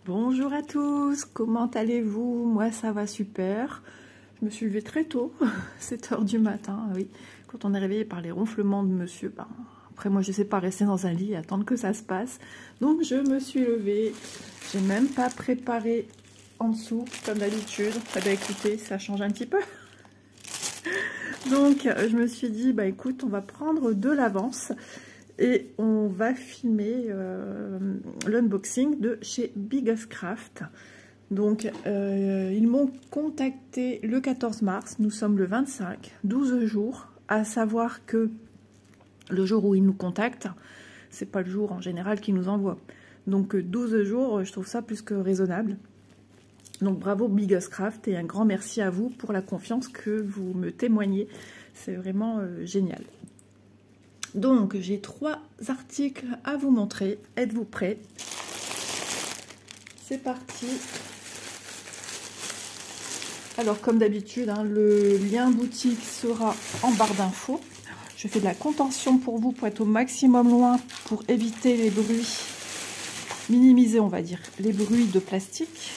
Bonjour à tous, comment allez-vous? Moi ça va super. Je me suis levée très tôt, 7 h du matin, oui. Quand on est réveillé par les ronflements de monsieur, après moi je sais pas rester dans un lit et attendre que ça se passe. Donc je me suis levée, j'ai même pas préparé en dessous comme d'habitude. Eh bien écoutez, ça change un petit peu. Donc je me suis dit, bah écoute, on va prendre de l'avance. Et on va filmer l'unboxing de chez Biggest Craft. Donc, ils m'ont contacté le 14 mars. Nous sommes le 25, 12 jours. À savoir que le jour où ils nous contactent, c'est pas le jour en général qu'ils nous envoient. Donc, 12 jours, je trouve ça plus que raisonnable. Donc, bravo Biggest Craft et un grand merci à vous pour la confiance que vous me témoignez. C'est vraiment génial. Donc, j'ai 3 articles à vous montrer. Êtes-vous prêts? C'est parti. Alors, comme d'habitude, hein, le lien boutique sera en barre d'infos. Je fais de la contention pour vous, pour être au maximum loin, pour éviter les bruits, minimiser, on va dire, les bruits de plastique.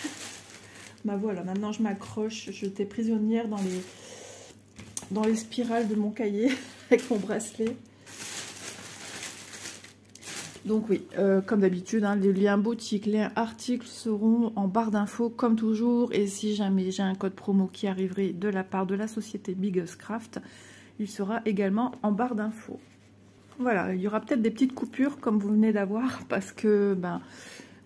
Bah voilà, maintenant je m'accroche. J'étais prisonnière dans les spirales de mon cahier avec mon bracelet. Donc oui, comme d'habitude, hein, les liens boutiques, les articles seront en barre d'infos comme toujours. Et si jamais j'ai un code promo qui arriverait de la part de la société Biggest Craft, il sera également en barre d'infos. Voilà, il y aura peut-être des petites coupures comme vous venez d'avoir parce que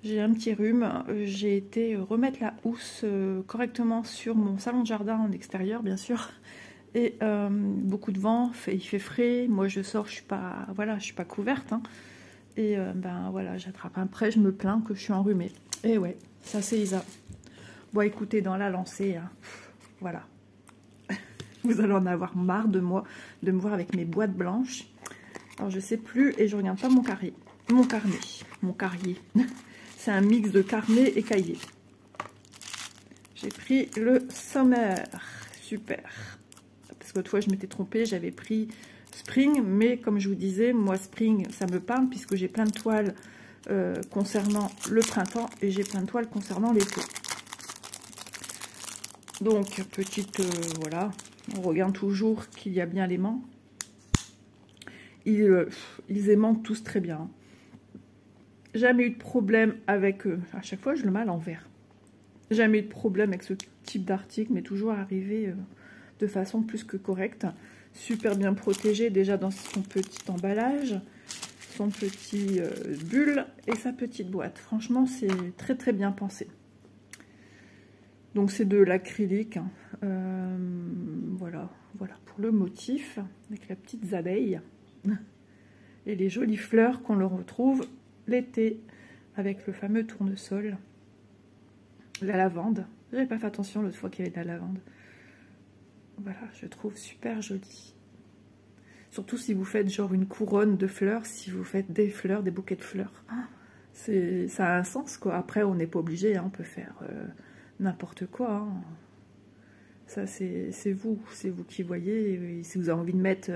j'ai un petit rhume. J'ai été remettre la housse correctement sur mon salon de jardin en extérieur, bien sûr. Et beaucoup de vent, il fait frais. Moi je sors, je suis pas couverte. Hein. Et voilà, j'attrape un prêt, je me plains que je suis enrhumée. Et ouais, ça c'est Isa. Bon, écoutez, dans la lancée, hein, voilà. Vous allez en avoir marre de moi, de me voir avec mes boîtes blanches. Alors, je sais plus et je regarde pas mon carnet. C'est un mix de carnet et cahier. J'ai pris le Summer. Super. Parce que l'autre fois, je m'étais trompée, j'avais pris Spring, mais comme je vous disais, moi Spring ça me parle puisque j'ai plein de toiles concernant le printemps et j'ai plein de toiles concernant l'été. Donc petite voilà, on regarde toujours qu'il y a bien l'aimant. Ils aimantent tous très bien. Jamais eu de problème avec à chaque fois je le mets à l'envers. Jamais eu de problème avec ce type d'article, mais toujours arrivé de façon plus que correcte. Super bien protégé déjà dans son petit emballage, son petit bulle et sa petite boîte. Franchement, c'est très très bien pensé. Donc c'est de l'acrylique. Hein. Voilà pour le motif avec la petite abeille et les jolies fleurs qu'on le retrouve l'été avec le fameux tournesol, la lavande. J'avais pas fait attention l'autre fois qu'il y avait de la lavande. Voilà, je trouve super joli. Surtout si vous faites genre une couronne de fleurs, si vous faites des fleurs, des bouquets de fleurs. Ça a un sens, quoi. Après, on n'est pas obligé, hein, on peut faire n'importe quoi. Hein. Ça, c'est vous qui voyez. Et si vous avez envie de mettre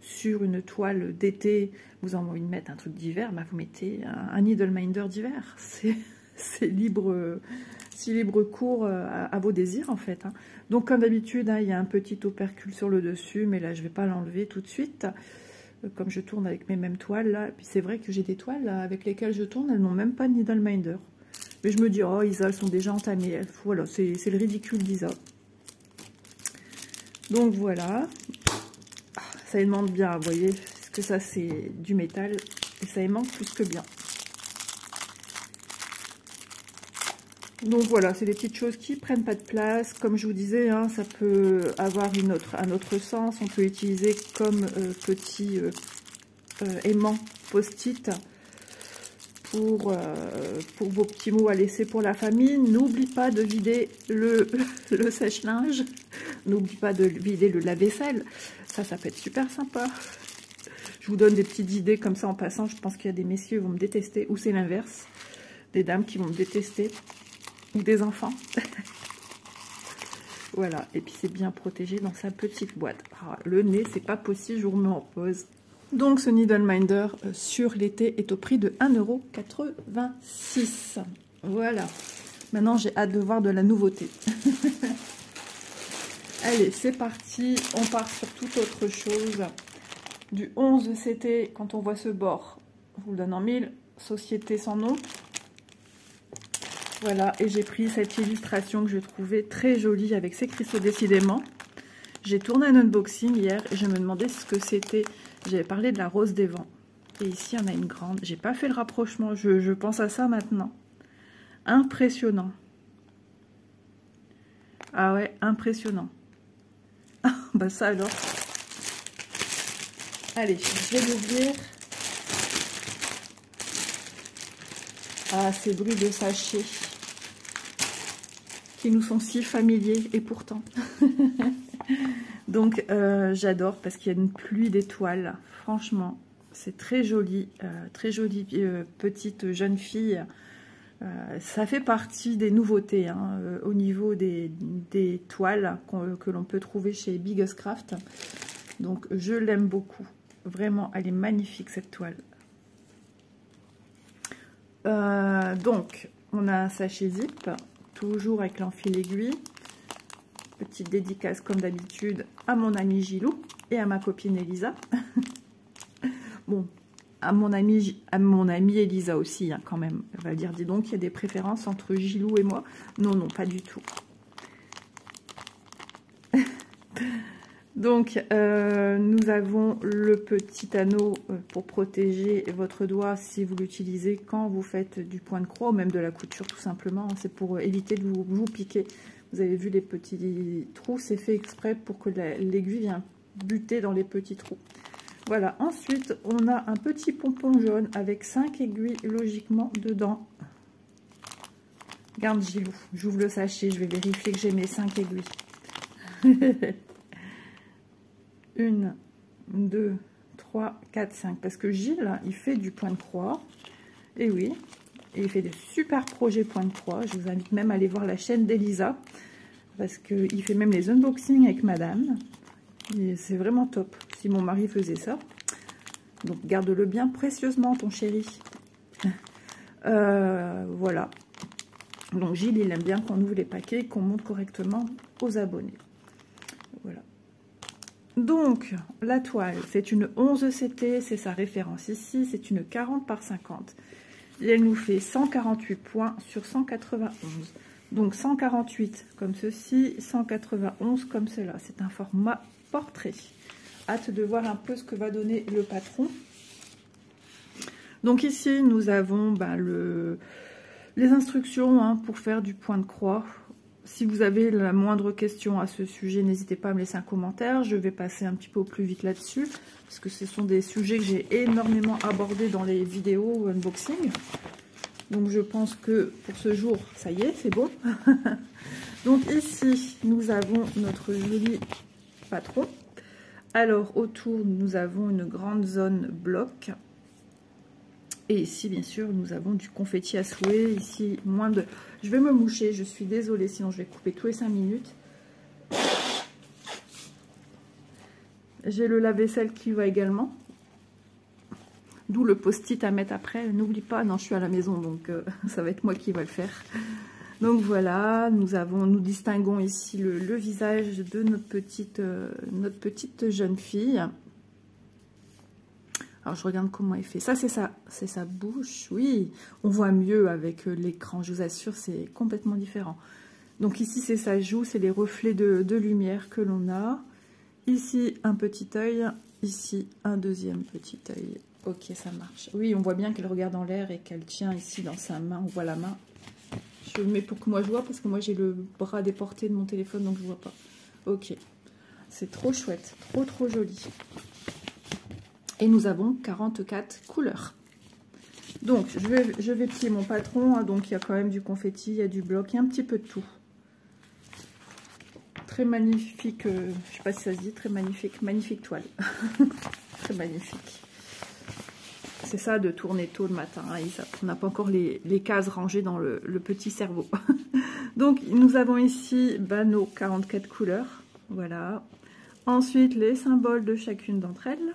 sur une toile d'été, vous avez envie de mettre un truc d'hiver, vous mettez un needleminder d'hiver. C'est libre. Si libre cours à vos désirs en fait. Hein. Donc comme d'habitude, hein, il y a un petit opercule sur le dessus, mais là je vais pas l'enlever tout de suite. Comme je tourne avec mes mêmes toiles là, et puis c'est vrai que j'ai des toiles là, avec lesquelles je tourne, elles n'ont même pas de needleminder. Mais je me dis, oh Isa, elles sont déjà entamées. Voilà, c'est le ridicule d'Isa. Donc voilà. Ça aimante bien, vous voyez, parce que ça c'est du métal, et ça aimante plus que bien. Donc voilà, c'est des petites choses qui prennent pas de place. Comme je vous disais, hein, ça peut avoir un autre sens. On peut l'utiliser comme petit aimant post-it pour vos petits mots à laisser pour la famille. N'oublie pas de vider le sèche-linge. N'oublie pas de vider le lave-vaisselle. Ça peut être super sympa. Je vous donne des petites idées comme ça en passant. Je pense qu'il y a des messieurs qui vont me détester. Ou c'est l'inverse. Des dames qui vont me détester. Ou des enfants. Voilà, et puis c'est bien protégé dans sa petite boîte. Ah, le nez, c'est pas possible, je vous remets en pause. Donc ce needleminder sur l'été est au prix de 1,86 €. Voilà. Maintenant, j'ai hâte de voir de la nouveauté. Allez, c'est parti. On part sur toute autre chose. Du 11 CT, quand on voit ce bord, je vous le donne en mille. Société sans nom. Voilà, et j'ai pris cette illustration que je trouvais très jolie avec ces cristaux décidément. J'ai tourné un unboxing hier et je me demandais ce que c'était. J'avais parlé de la rose des vents. Et ici, on a une grande. J'ai pas fait le rapprochement, je pense à ça maintenant. Impressionnant. Ah ouais, impressionnant. Bah ça alors. Allez, je vais l'ouvrir. Ah, ces bruits de sachets qui nous sont si familiers et pourtant. Donc j'adore parce qu'il y a une pluie d'étoiles. Franchement, c'est très joli, petite jeune fille. Ça fait partie des nouveautés hein, au niveau des toiles que l'on peut trouver chez Biggest Craft. Donc je l'aime beaucoup. Vraiment, elle est magnifique cette toile. Donc on a un sachet zip, toujours avec l'enfil aiguille. Petite dédicace comme d'habitude à mon ami Gilou et à ma copine Elisa. Bon, à mon amie Elisa aussi, hein, quand même. Elle va dire, dis donc, il y a des préférences entre Gilou et moi. Non, non, pas du tout. Donc, nous avons le petit anneau pour protéger votre doigt si vous l'utilisez quand vous faites du point de croix ou même de la couture, tout simplement. C'est pour éviter de vous piquer. Vous avez vu les petits trous, c'est fait exprès pour que l'aiguille vienne buter dans les petits trous. Voilà, ensuite, on a un petit pompon jaune avec 5 aiguilles logiquement dedans. Garde Gilou, j'ouvre le sachet, je vais vérifier que j'ai mes 5 aiguilles. 1, 2, 3, 4, 5. Parce que Gilles, il fait du point de croix. Et oui, et il fait des super projets point de croix. Je vous invite même à aller voir la chaîne d'Elisa. Parce qu'il fait même les unboxings avec madame. C'est vraiment top. Si mon mari faisait ça. Donc garde-le bien précieusement ton chéri. Voilà. Donc Gilles, il aime bien qu'on ouvre les paquets, qu'on monte correctement aux abonnés. Voilà. Donc la toile, c'est une 11 CT, c'est sa référence ici, c'est une 40 par 50. Et elle nous fait 148 points sur 191. Donc 148 comme ceci, 191 comme cela. C'est un format portrait. Hâte de voir un peu ce que va donner le patron. Donc ici, nous avons les instructions hein, pour faire du point de croix. Si vous avez la moindre question à ce sujet, n'hésitez pas à me laisser un commentaire. Je vais passer un petit peu au plus vite là-dessus, parce que ce sont des sujets que j'ai énormément abordés dans les vidéos unboxing. Donc je pense que pour ce jour, ça y est, c'est bon. Donc ici, nous avons notre joli patron. Alors autour, nous avons une grande zone bloc. Et ici, bien sûr, nous avons du confetti à souhait. Ici, moins de... Je vais me moucher, je suis désolée, sinon je vais couper tous les 5 minutes. J'ai le lave-vaisselle qui va également. D'où le post-it à mettre après. N'oublie pas, non, je suis à la maison, donc ça va être moi qui va le faire. Donc voilà, nous distinguons ici le visage de notre petite jeune fille. Alors je regarde comment elle fait. Ça c'est sa bouche. Oui, on voit mieux avec l'écran. Je vous assure, c'est complètement différent. Donc ici c'est sa joue, c'est les reflets de lumière que l'on a. Ici un petit œil, ici un deuxième petit œil. Ok, ça marche. Oui, on voit bien qu'elle regarde en l'air et qu'elle tient ici dans sa main. On voit la main. Je le mets pour que moi je vois parce que moi j'ai le bras déporté de mon téléphone donc je vois pas. Ok, c'est trop chouette, trop joli. Et nous avons 44 couleurs. Donc je vais plier mon patron. Hein, donc il y a quand même du confetti, il y a du bloc, il y a un petit peu de tout. Très magnifique, je sais pas si ça se dit, très magnifique toile. Très magnifique. C'est ça de tourner tôt le matin, hein, on n'a pas encore les cases rangées dans le petit cerveau. Donc nous avons ici nos 44 couleurs, voilà. Ensuite les symboles de chacune d'entre elles.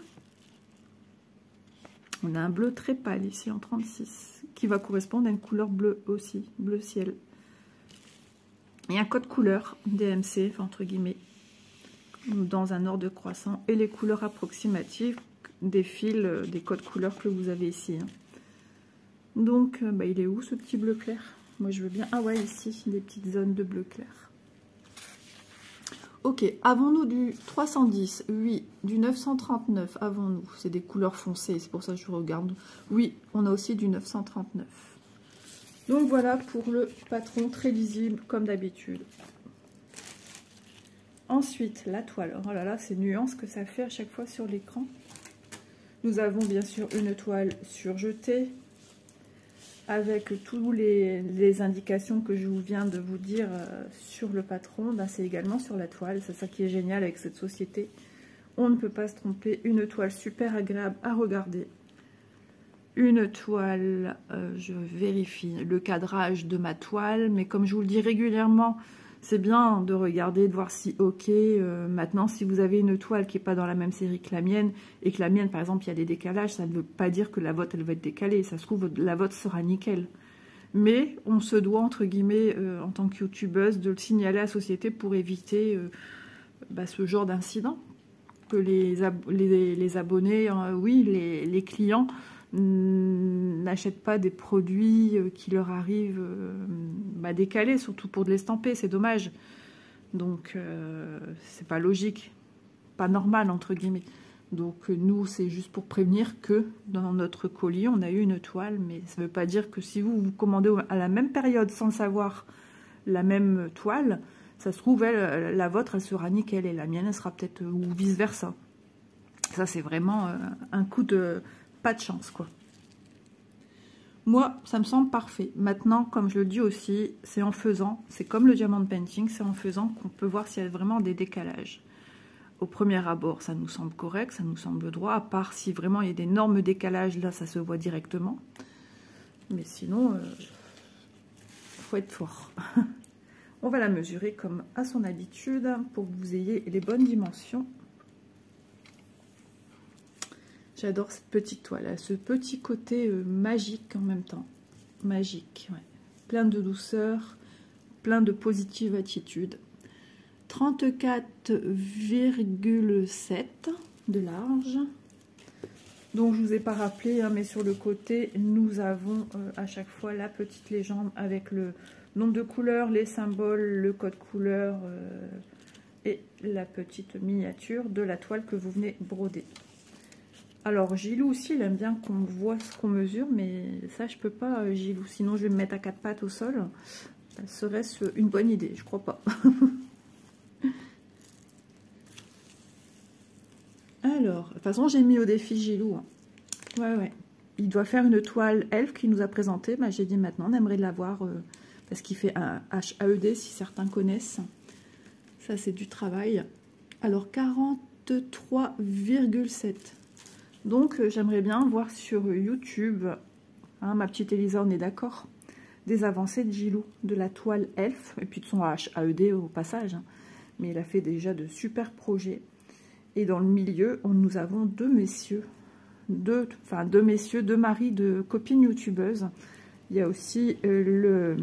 On a un bleu très pâle ici en 36, qui va correspondre à une couleur bleue aussi, bleu ciel. Et un code couleur DMC, enfin entre guillemets, dans un ordre croissant. Et les couleurs approximatives des fils, des codes couleurs que vous avez ici. Hein. Donc, il est où ce petit bleu clair? Moi, je veux bien... Ah ouais, ici, des petites zones de bleu clair. Ok, avons-nous du 310? Oui. Du 939, avons-nous? C'est des couleurs foncées, c'est pour ça que je regarde. Oui, on a aussi du 939. Donc voilà pour le patron très lisible, comme d'habitude. Ensuite, la toile. Oh là là, ces nuances que ça fait à chaque fois sur l'écran. Nous avons bien sûr une toile surjetée, avec toutes les indications que je viens de vous dire sur le patron. Ben, c'est également sur la toile. C'est ça qui est génial avec cette société. On ne peut pas se tromper. Une toile super agréable à regarder. Une toile, je vérifie le cadrage de ma toile. Mais comme je vous le dis régulièrement, c'est bien de regarder, de voir si ok. Maintenant, si vous avez une toile qui n'est pas dans la même série que la mienne, et que la mienne, par exemple, il y a des décalages, ça ne veut pas dire que la vôtre, elle va être décalée. Ça se trouve, la vôtre sera nickel. Mais on se doit, entre guillemets, en tant que youtubeuse, de le signaler à la société pour éviter ce genre d'incident. Que les abonnés, oui, les clients n'achètent pas des produits qui leur arrivent décalés, surtout pour de l'estamper, c'est dommage. Donc c'est pas logique, pas normal entre guillemets. Donc nous c'est juste pour prévenir que dans notre colis on a eu une toile, mais ça veut pas dire que si vous commandez à la même période sans savoir la même toile, ça se trouve la vôtre elle sera nickel et la mienne elle sera peut-être ou vice versa. Ça c'est vraiment un coup de pas de chance quoi. Moi, ça me semble parfait. Maintenant, comme je le dis aussi, c'est en faisant, c'est comme le diamond painting, c'est en faisant qu'on peut voir s'il y a vraiment des décalages. Au premier abord, ça nous semble correct, ça nous semble droit, à part si vraiment il y a d'énormes décalages, là, ça se voit directement. Mais sinon, faut être fort. On va la mesurer comme à son habitude, pour que vous ayez les bonnes dimensions. J'adore cette petite toile, ce petit côté magique en même temps. Magique, ouais. Plein de douceur, plein de positive attitude. 34,7 de large. Donc je ne vous ai pas rappelé, hein, mais sur le côté, nous avons à chaque fois la petite légende avec le nombre de couleurs, les symboles, le code couleur et la petite miniature de la toile que vous venez broder. Alors, Gilou aussi, il aime bien qu'on voit ce qu'on mesure, mais ça, je peux pas, Gilou. Sinon, je vais me mettre à quatre pattes au sol. Serait-ce une bonne idée? Je crois pas. Alors, de toute façon, j'ai mis au défi Gilou. Hein. Ouais. Il doit faire une toile elfe qu'il nous a présentée. Bah, j'ai dit maintenant, on aimerait l'avoir parce qu'il fait un HAED, si certains connaissent. Ça, c'est du travail. Alors, 43,7. Donc, j'aimerais bien voir sur YouTube, hein, ma petite Elisa, on est d'accord, des avancées de Gilou, de la toile elfe, et puis de son HAED au passage. Hein. Mais il a fait déjà de super projets. Et dans le milieu, nous avons deux maris de copines youtubeuses. Il y a aussi le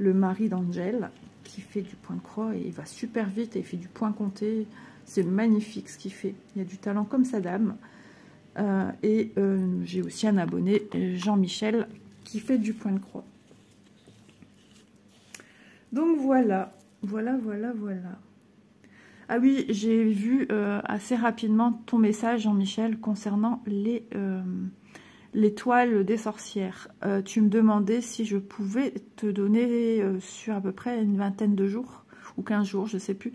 mari d'Angèle qui fait du point de croix et il va super vite et il fait du point compté. C'est magnifique ce qu'il fait. Il y a du talent comme sa dame. J'ai aussi un abonné, Jean-Michel, qui fait du point de croix. Donc voilà. Ah oui, j'ai vu assez rapidement ton message, Jean-Michel, concernant les toiles des sorcières. Tu me demandais si je pouvais te donner sur à peu près une vingtaine de jours, ou 15 jours, je ne sais plus,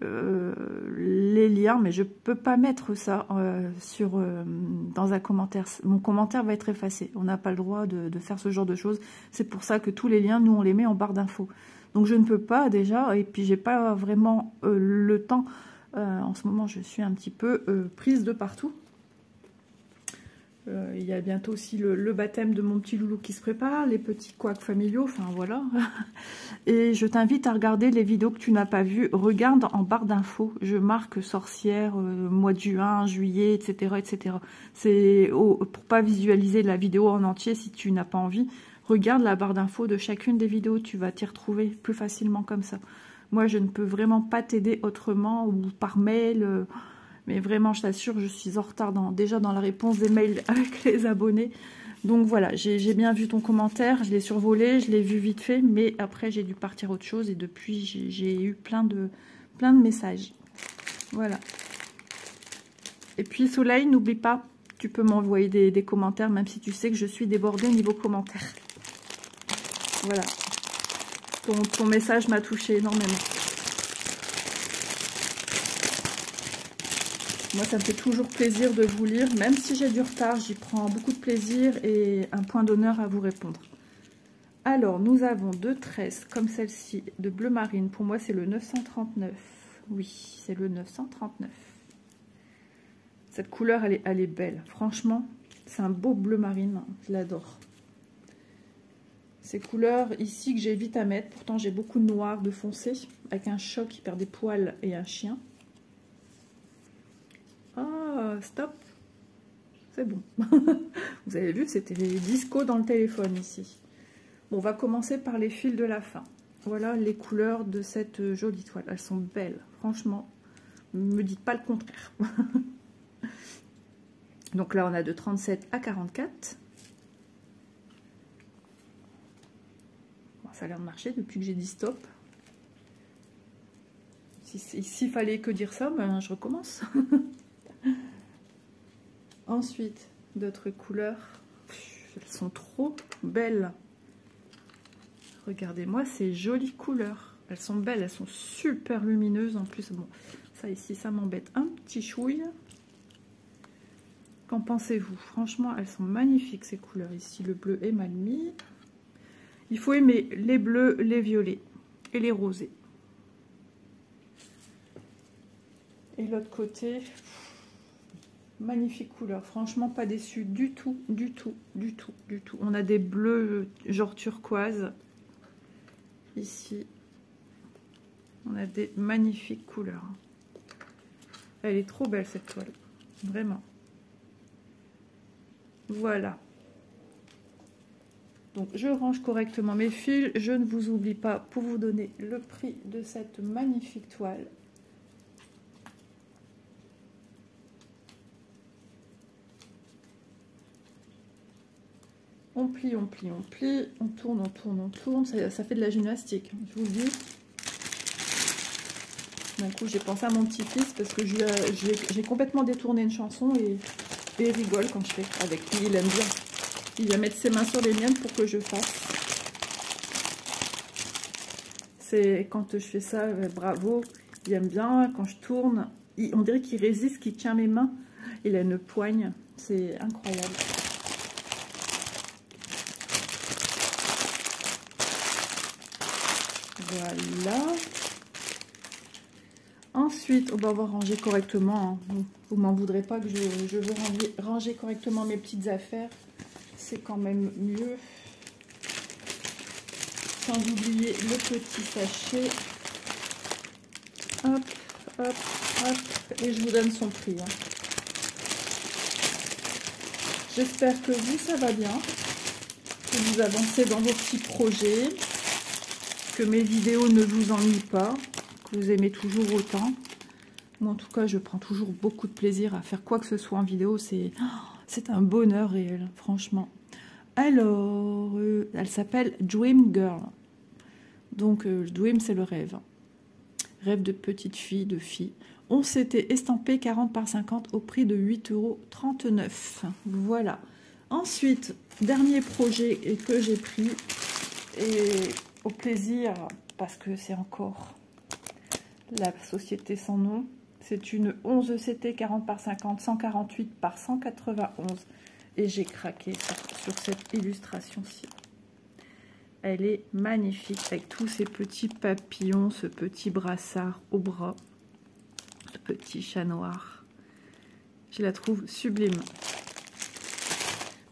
les liens, mais je peux pas mettre ça dans un commentaire. Mon commentaire va être effacé. On n'a pas le droit de faire ce genre de choses. C'est pour ça que tous les liens, nous, on les met en barre d'infos. Donc je ne peux pas déjà, et puis j'ai pas vraiment le temps. En ce moment, je suis un petit peu prise de partout. Il y a bientôt aussi le baptême de mon petit loulou qui se prépare, les petits couacs familiaux, enfin voilà. Et je t'invite à regarder les vidéos que tu n'as pas vues. Regarde en barre d'infos, je marque sorcière, mois de juin, juillet, etc. etc. C'est pour pas visualiser la vidéo en entier si tu n'as pas envie. Regarde la barre d'infos de chacune des vidéos, tu vas t'y retrouver plus facilement comme ça. Moi, je ne peux vraiment pas t'aider autrement ou par mail. Mais vraiment, je t'assure, je suis en retard déjà dans la réponse des mails avec les abonnés. Donc voilà, j'ai bien vu ton commentaire, je l'ai survolé, je l'ai vu vite fait, mais après j'ai dû partir autre chose et depuis j'ai eu plein de messages. Voilà. Et puis Soleil, n'oublie pas, tu peux m'envoyer des commentaires, même si tu sais que je suis débordée niveau commentaires. Voilà. Ton message m'a touché énormément. Moi, ça me fait toujours plaisir de vous lire. Même si j'ai du retard, j'y prends beaucoup de plaisir et un point d'honneur à vous répondre. Alors, nous avons deux tresses comme celle-ci de bleu marine. Pour moi, c'est le 939. Oui, c'est le 939. Cette couleur, elle est belle. Franchement, c'est un beau bleu marine. Je l'adore. Ces couleurs ici que j'évite à mettre. Pourtant, j'ai beaucoup de noir, de foncé, avec un chat qui perd des poils et un chien. Ah, stop. C'est bon. Vous avez vu, c'était disco dans le téléphone ici. Bon, on va commencer par les fils de la fin. Voilà les couleurs de cette jolie toile. Elles sont belles. Franchement, ne me dites pas le contraire. Donc là, on a de 37 à 44. Bon, ça a l'air de marcher depuis que j'ai dit stop. S'il fallait que dire ça, ben, je recommence. Ensuite, d'autres couleurs. Elles sont trop belles. Regardez-moi ces jolies couleurs. Elles sont belles, elles sont super lumineuses. En plus, bon, ça ici, ça m'embête un petit chouille. Qu'en pensez-vous? Franchement, elles sont magnifiques ces couleurs. Ici, le bleu est mal mis. Il faut aimer les bleus, les violets et les rosés. Et l'autre côté... Magnifique couleur, franchement pas déçu du tout, du tout, du tout, du tout. On a des bleus genre turquoise. Ici, on a des magnifiques couleurs. Elle est trop belle cette toile, vraiment. Voilà. Donc je range correctement mes fils. Je ne vous oublie pas pour vous donner le prix de cette magnifique toile. On plie, on plie, on plie, on tourne, on tourne, on tourne. Ça fait de la gymnastique, je vous le dis. D'un coup, j'ai pensé à mon petit-fils parce que j'ai complètement détourné une chanson et il rigole quand je fais avec lui. Il aime bien. Il va mettre ses mains sur les miennes pour que je fasse. C'est quand je fais ça, bravo. Il aime bien. Quand je tourne, on dirait qu'il résiste, qu'il tient mes mains. Il a une poigne. C'est incroyable. Voilà. Ensuite, on va ranger correctement. Hein. Vous m'en voudrez pas que je veux ranger correctement mes petites affaires. C'est quand même mieux. Sans oublier le petit sachet. Hop, hop, hop. Et je vous donne son prix. Hein. J'espère que vous, ça va bien. Que vous avancez dans vos petits projets. Que mes vidéos ne vous ennuient pas, que vous aimez toujours autant. Moi, en tout cas, je prends toujours beaucoup de plaisir à faire quoi que ce soit en vidéo. C'est un bonheur réel, franchement. Alors, elle s'appelle Dream Girl. Donc, Dream, c'est le rêve. Rêve de petite fille, de fille. On s'était estampé 40 par 50 au prix de 8,39 €. Voilà. Ensuite, dernier projet que j'ai pris. Et... au plaisir, parce que c'est encore la société sans nom. C'est une 11 ECT 40 par 50, 148 par 191. Et j'ai craqué sur cette illustration-ci. Elle est magnifique avec tous ces petits papillons, ce petit brassard au bras, ce petit chat noir. Je la trouve sublime.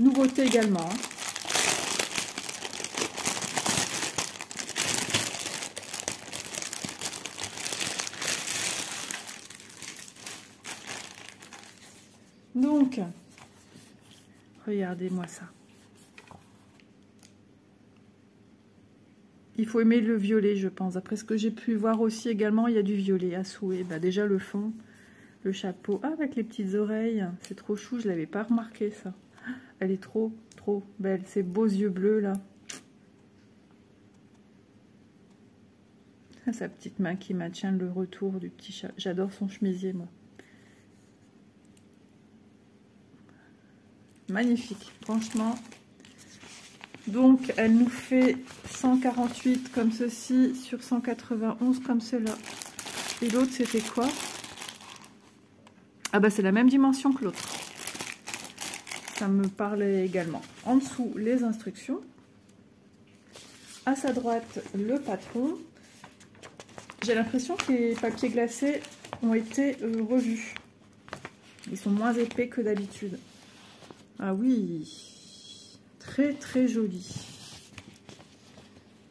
Nouveauté également. Hein. Donc, regardez-moi ça. Il faut aimer le violet, je pense. Après ce que j'ai pu voir aussi également, il y a du violet à souhait. Bah, déjà le fond, le chapeau. Ah, avec les petites oreilles. C'est trop chou, je ne l'avais pas remarqué ça. Elle est trop, trop belle. Ces beaux yeux bleus là. Sa petite main qui maintient le retour du petit chat. J'adore son chemisier, moi. Magnifique, franchement. Donc, elle nous fait 148 comme ceci sur 191 comme cela. Et l'autre, c'était quoi? Ah bah, c'est la même dimension que l'autre. Ça me parlait également. En dessous, les instructions. À sa droite, le patron. J'ai l'impression que les papiers glacés ont été revus. Ils sont moins épais que d'habitude. Ah oui, très très joli.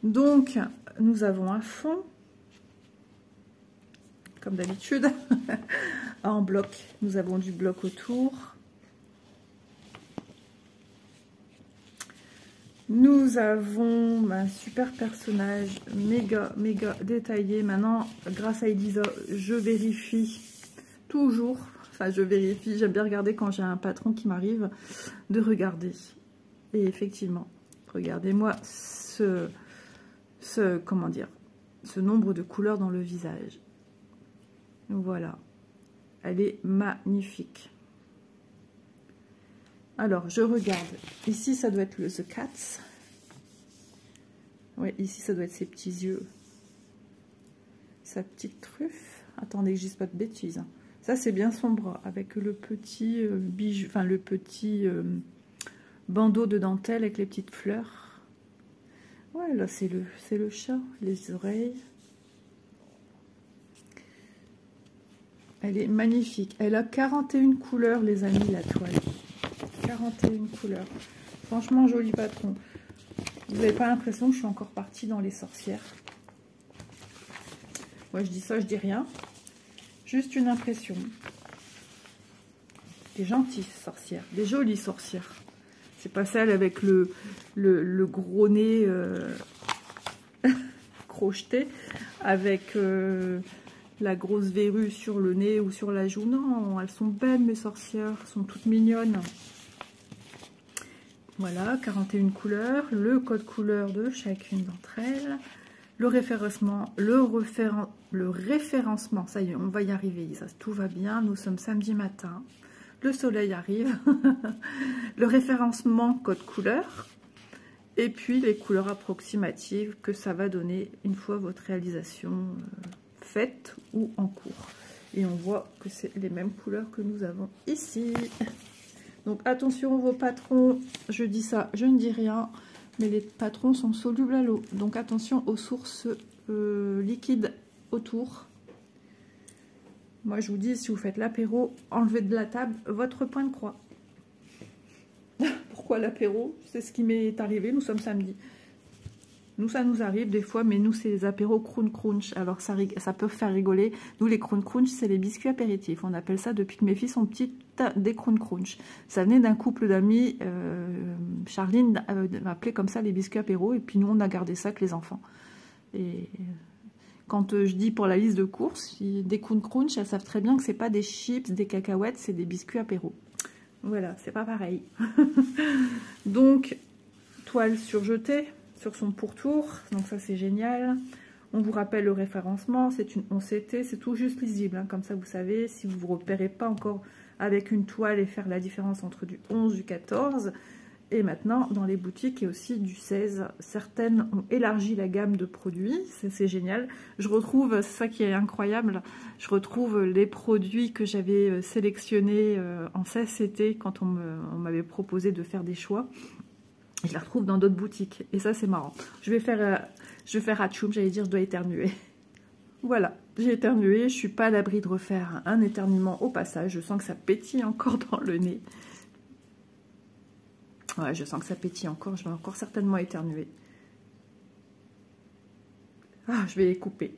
Donc, nous avons un fond, comme d'habitude, en bloc. Nous avons du bloc autour. Nous avons un super personnage, méga détaillé. Maintenant, grâce à Elisa, je vérifie toujours. Enfin, je vérifie, j'aime bien regarder quand j'ai un patron qui m'arrive, de regarder. Et effectivement, regardez-moi comment dire, ce nombre de couleurs dans le visage. Voilà, elle est magnifique. Alors, je regarde. Ici, ça doit être le The Cats. Oui, ici, ça doit être ses petits yeux. Sa petite truffe. Attendez que je dise pas de bêtises. Ça, c'est bien son bras, avec le petit bijou, enfin, le petit bandeau de dentelle avec les petites fleurs. Ouais, là, c'est le chat, les oreilles. Elle est magnifique. Elle a 41 couleurs, les amis, la toile. 41 couleurs. Franchement, joli patron. Vous n'avez pas l'impression que je suis encore partie dans les sorcières? Moi, je dis ça, je dis rien. Juste une impression. Des gentilles sorcières, des jolies sorcières. C'est pas celle avec le gros nez crocheté, avec la grosse verrue sur le nez ou sur la joue. Non, elles sont belles, mes sorcières. Elles sont toutes mignonnes. Voilà, 41 couleurs, le code couleur de chacune d'entre elles, le référencement, ça y est, on va y arriver, ça, tout va bien, nous sommes samedi matin, le soleil arrive, le référencement code couleur, et puis les couleurs approximatives que ça va donner une fois votre réalisation faite ou en cours. Et on voit que c'est les mêmes couleurs que nous avons ici. Donc attention vos patrons, je dis ça, je ne dis rien, mais les patrons sont solubles à l'eau. Donc attention aux sources liquides autour. Moi je vous dis, si vous faites l'apéro, enlevez de la table votre point de croix. Pourquoi l'apéro? C'est ce qui m'est arrivé, nous sommes samedi. Nous, ça nous arrive des fois, mais nous, c'est les apéros Croon Crunch. Alors, ça peut faire rigoler. Nous, les Croon Crunch, c'est les biscuits apéritifs. On appelle ça, depuis que mes filles sont petites, des Croon Crunch. Ça venait d'un couple d'amis. Charline appelait comme ça les biscuits apéros. Et puis, nous, on a gardé ça que les enfants. Et quand je dis pour la liste de courses, des Croon Crunch, elles savent très bien que c'est pas des chips, des cacahuètes, c'est des biscuits apéros. Voilà, c'est pas pareil. Donc, toile surjetée sur son pourtour, donc ça c'est génial. On vous rappelle le référencement, c'est une 11CT, c'est tout juste lisible, hein, comme ça vous savez, si vous ne vous repérez pas encore avec une toile et faire la différence entre du 11, du 14, et maintenant dans les boutiques et aussi du 16, certaines ont élargi la gamme de produits, c'est génial. Je retrouve, c'est ça qui est incroyable, je retrouve les produits que j'avais sélectionnés en 16CT quand on m'avait proposé de faire des choix. Je la retrouve dans d'autres boutiques. Et ça, c'est marrant. Je vais faire atchoum, j'allais dire, je dois éternuer. Voilà, j'ai éternué. Je ne suis pas à l'abri de refaire un éternuement au passage. Je sens que ça pétille encore dans le nez. Ouais, je sens que ça pétille encore. Je vais encore certainement éternuer. Ah, je vais les couper.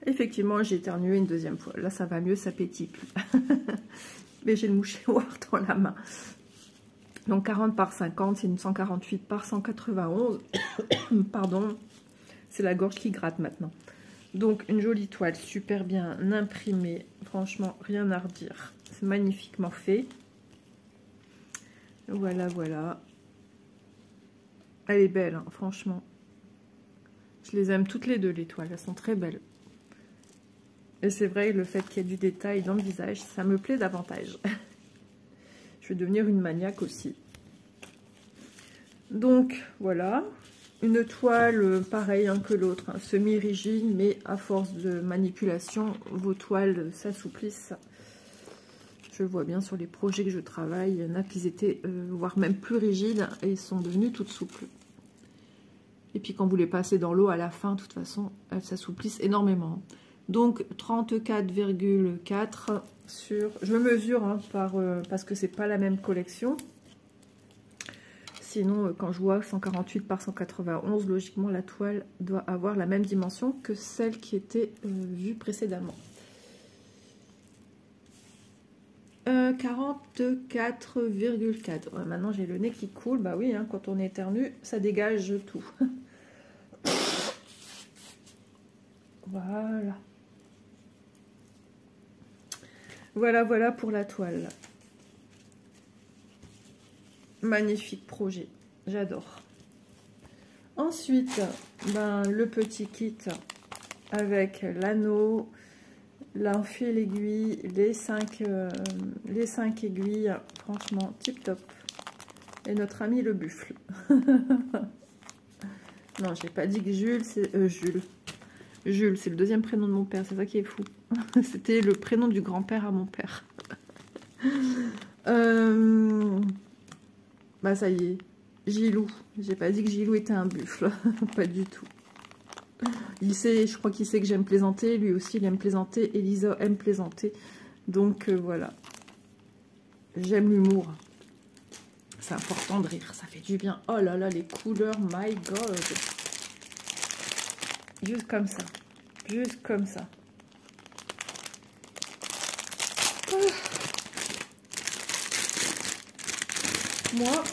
Effectivement, j'ai éternué une deuxième fois. Là, ça va mieux, ça pétille plus. Mais j'ai le mouchoir dans la main. Donc 40 par 50, c'est une 148 par 191. Pardon, c'est la gorge qui gratte maintenant. Donc une jolie toile, super bien imprimée. Franchement, rien à redire. C'est magnifiquement fait. Voilà, voilà. Elle est belle, hein, franchement. Je les aime toutes les deux, les toiles. Elles sont très belles. Et c'est vrai, le fait qu'il y ait du détail dans le visage, ça me plaît davantage. Je vais devenir une maniaque aussi. Donc, voilà. Une toile pareille hein, que l'autre, hein, semi-rigide, mais à force de manipulation, vos toiles s'assouplissent. Je vois bien sur les projets que je travaille, il y en a qui étaient, voire même plus rigides, et ils sont devenus toutes souples. Et puis quand vous les passez dans l'eau à la fin, de toute façon, elles s'assouplissent énormément. Donc 34,4 sur... Je mesure hein, parce que c'est pas la même collection. Sinon, quand je vois 148 par 191, logiquement la toile doit avoir la même dimension que celle qui était vue précédemment. 44,4. Ouais, maintenant j'ai le nez qui coule. Bah oui, hein, quand on éternue, ça dégage tout. Voilà. Voilà pour la toile. Magnifique projet. J'adore. Ensuite, ben, le petit kit avec l'anneau, l'enfil aiguille, les 5 aiguilles. Franchement, tip top. Et notre ami le buffle. Non, j'ai pas dit que Jules, c'est Jules. Jules, c'est le deuxième prénom de mon père, c'est ça qui est fou. C'était le prénom du grand-père à mon père. Bah ça y est, Gilou. J'ai pas dit que Gilou était un buffle, pas du tout. Il sait, je crois qu'il sait que j'aime plaisanter, lui aussi il aime plaisanter, Elisa aime plaisanter. Donc voilà, j'aime l'humour. C'est important de rire, ça fait du bien. Oh là là, les couleurs, my god. Juste comme ça. Juste comme ça. Oh. Moi,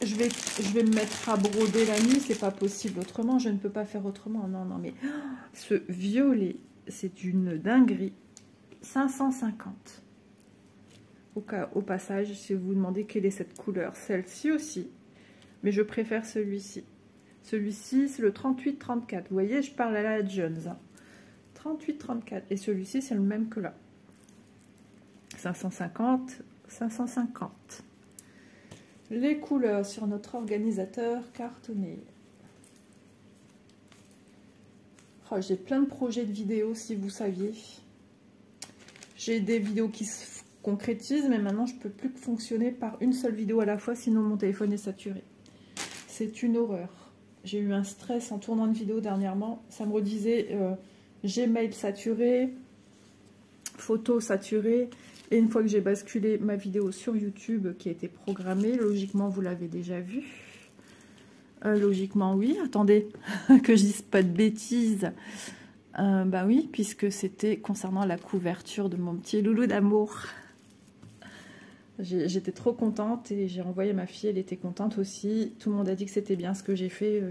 je vais me mettre à broder la nuit. C'est pas possible autrement. Je ne peux pas faire autrement. Non, non, mais ce violet, c'est une dinguerie. 550. Au passage, si vous vous demandez quelle est cette couleur, celle-ci aussi. Mais je préfère celui-ci. Celui-ci, c'est le 38-34. Vous voyez, je parle à la Jones. 38-34. Et celui-ci, c'est le même que là. 550, 550. Les couleurs sur notre organisateur cartonné. Oh, j'ai plein de projets de vidéos, si vous saviez. J'ai des vidéos qui se concrétisent, mais maintenant, je ne peux plus que fonctionner par une seule vidéo à la fois, sinon mon téléphone est saturé. C'est une horreur. J'ai eu un stress en tournant une vidéo dernièrement. Ça me redisait Gmail saturé, photos saturées. Et une fois que j'ai basculé ma vidéo sur YouTube qui a été programmée, logiquement vous l'avez déjà vu. Logiquement oui. Attendez que je dise pas de bêtises. Bah oui, puisque c'était concernant la couverture de mon petit loulou d'amour. J'étais trop contente et j'ai envoyé ma fille, elle était contente aussi. Tout le monde a dit que c'était bien ce que j'ai fait.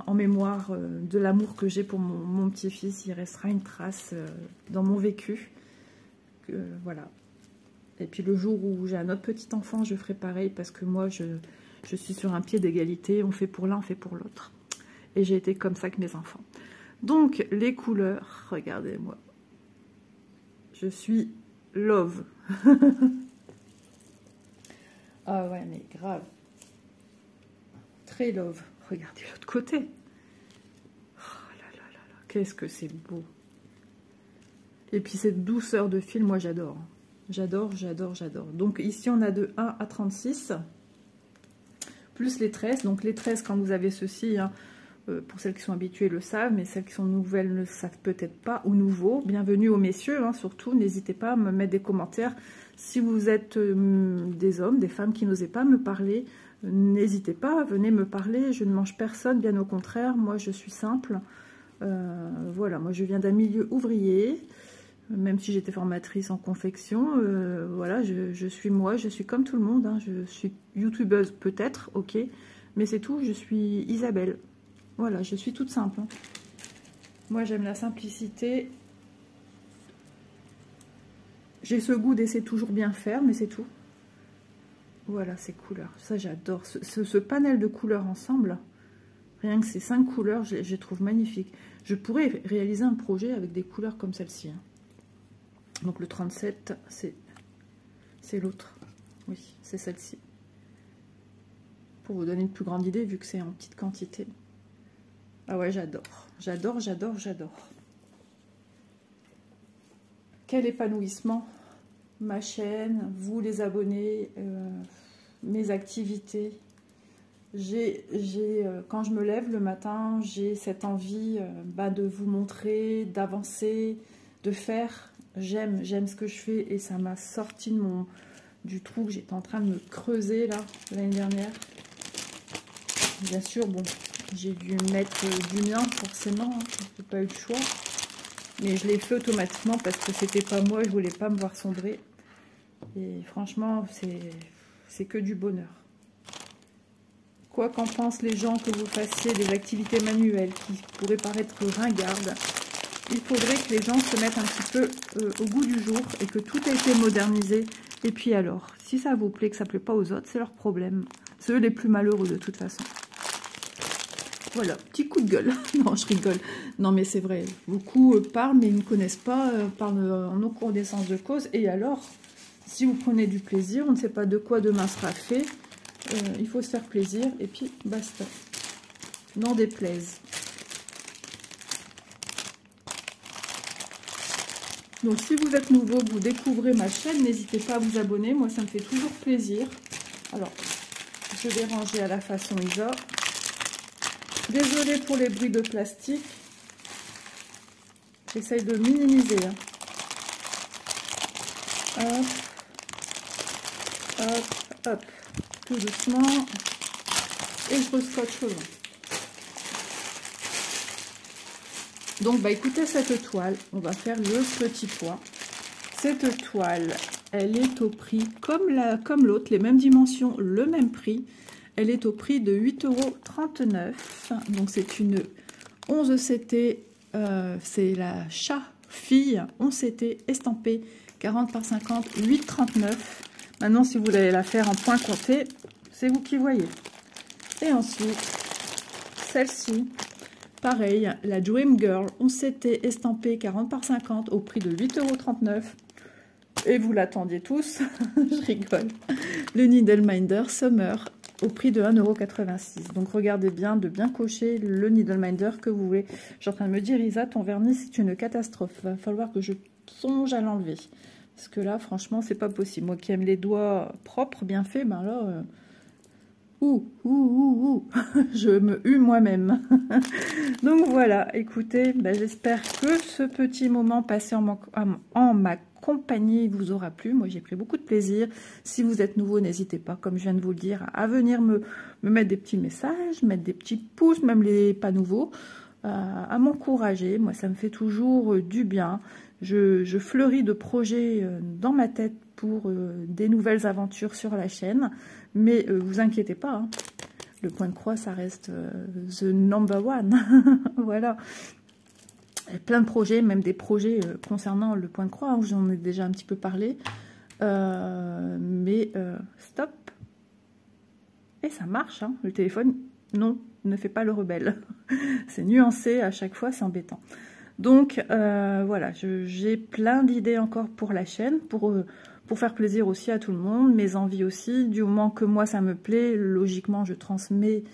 En mémoire de l'amour que j'ai pour mon petit-fils, il restera une trace dans mon vécu. Voilà. Et puis le jour où j'ai un autre petit enfant, je ferai pareil parce que moi, je suis sur un pied d'égalité. On fait pour l'un, on fait pour l'autre. Et j'ai été comme ça avec mes enfants. Donc, les couleurs, regardez-moi. Je suis love. Ah ouais, mais grave. Très love. Regardez l'autre côté. Oh là là là là. Qu'est-ce que c'est beau. Et puis cette douceur de fil, moi j'adore. J'adore, j'adore, j'adore. Donc ici, on a de 1 à 36. Plus les tresses. Donc les tresses, quand vous avez ceci, hein, Pour celles qui sont habituées le savent, mais celles qui sont nouvelles ne le savent peut-être pas, ou nouveaux. Bienvenue aux messieurs, hein, surtout, n'hésitez pas à me mettre des commentaires. Si vous êtes des hommes, des femmes qui n'osaient pas me parler, n'hésitez pas, venez me parler, je ne mange personne, bien au contraire, moi je suis simple. Voilà, moi je viens d'un milieu ouvrier, même si j'étais formatrice en confection, voilà, je suis moi, je suis comme tout le monde, hein, je suis youtubeuse peut-être, ok, mais c'est tout, je suis Isabelle. Voilà, je suis toute simple. Hein. Moi, j'aime la simplicité. J'ai ce goût d'essayer de toujours bien faire, mais c'est tout. Voilà, ces couleurs. Ça, j'adore. Ce panel de couleurs ensemble, rien que ces 5 couleurs, je les trouve magnifiques. Je pourrais réaliser un projet avec des couleurs comme celle-ci. Hein. Donc, le 37, c'est l'autre. Oui, c'est celle-ci. Pour vous donner une plus grande idée, vu que c'est en petite quantité. Ah ouais, j'adore. J'adore, j'adore, j'adore. Quel épanouissement. Ma chaîne, vous les abonnés, mes activités. Quand je me lève le matin, j'ai cette envie de vous montrer, d'avancer, de faire. J'aime ce que je fais et ça m'a sorti du trou que j'étais en train de me creuser là l'année dernière. Bien sûr, bon, j'ai dû mettre du mien forcément, hein, j'ai pas eu le choix. Mais je l'ai fait automatiquement parce que c'était pas moi, je voulais pas me voir sombrer. Et franchement, c'est que du bonheur. Quoi qu'en pensent les gens que vous fassiez des activités manuelles qui pourraient paraître ringardes, il faudrait que les gens se mettent un petit peu au goût du jour et que tout a été modernisé. Et puis alors, si ça vous plaît, que ça ne plaît pas aux autres, c'est leur problème. C'est eux les plus malheureux de toute façon. Voilà, petit coup de gueule. Non, je rigole. Non, mais c'est vrai. Beaucoup parlent, mais ils ne connaissent pas, parlent en non connaissance de cause. Et alors, si vous prenez du plaisir, on ne sait pas de quoi demain sera fait. Il faut se faire plaisir et puis basta. N'en déplaise. Donc, si vous êtes nouveau, que vous découvrez ma chaîne, n'hésitez pas à vous abonner. Moi, ça me fait toujours plaisir. Alors, je vais ranger à la façon Isa. Désolée pour les bruits de plastique. J'essaye de minimiser. Hein. Hop. Hop, hop. Tout doucement. Et je rescotche loin. Donc, écoutez, cette toile, on va faire le petit point. Cette toile, elle est au prix, comme l'autre, les mêmes dimensions, le même prix. Elle est au prix de 8,39 €. Donc, c'est une 11 CT, c'est la chat fille 11 CT estampée 40 par 50, 8,39 €. Maintenant, si vous voulez la faire en point compté, c'est vous qui voyez. Et ensuite, celle-ci, pareil, la Dream Girl 11 CT estampée 40 par 50 au prix de 8,39 €. Et vous l'attendiez tous, je rigole. Le Needleminder Summer au prix de 1,86 €. Donc regardez bien, de bien cocher le Needleminder que vous voulez. Je suis en train de me dire, Isa, ton vernis c'est une catastrophe. Il va falloir que je songe à l'enlever. Parce que là, franchement, c'est pas possible. Moi qui aime les doigts propres, bien faits, ben là... je me hue moi-même. Donc voilà, écoutez, j'espère que ce petit moment passé en ma compagnie vous aura plu. Moi, j'ai pris beaucoup de plaisir. Si vous êtes nouveau, n'hésitez pas, comme je viens de vous le dire, à venir me mettre des petits messages, mettre des petits pouces, même les pas nouveaux, à m'encourager. Moi, ça me fait toujours du bien. Je fleuris de projets dans ma tête pour des nouvelles aventures sur la chaîne. Mais vous inquiétez pas, hein. Le point de croix, ça reste the number one. Voilà. Il y a plein de projets, même des projets concernant le point de croix, hein, j'en ai déjà un petit peu parlé. Mais stop. Et ça marche, hein. Le téléphone, non, ne fait pas le rebelle. C'est nuancé à chaque fois, c'est embêtant. Donc, voilà, j'ai plein d'idées encore pour la chaîne, pour faire plaisir aussi à tout le monde, mes envies aussi. Du moment que moi, ça me plaît, logiquement, je transmets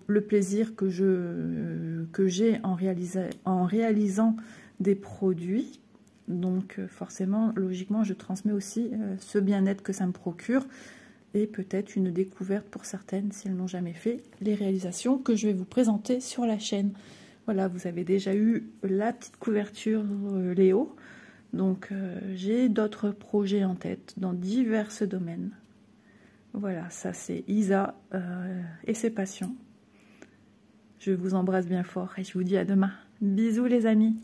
le plaisir que j'ai en réalisant des produits. Donc, forcément, logiquement, je transmets aussi ce bien-être que ça me procure. et peut-être une découverte pour certaines si elles n'ont jamais fait les réalisations que je vais vous présenter sur la chaîne. Voilà, vous avez déjà eu la petite couverture Léo, donc j'ai d'autres projets en tête dans divers domaines. Voilà, ça c'est Isa et ses passions. Je vous embrasse bien fort et je vous dis à demain. Bisous les amis.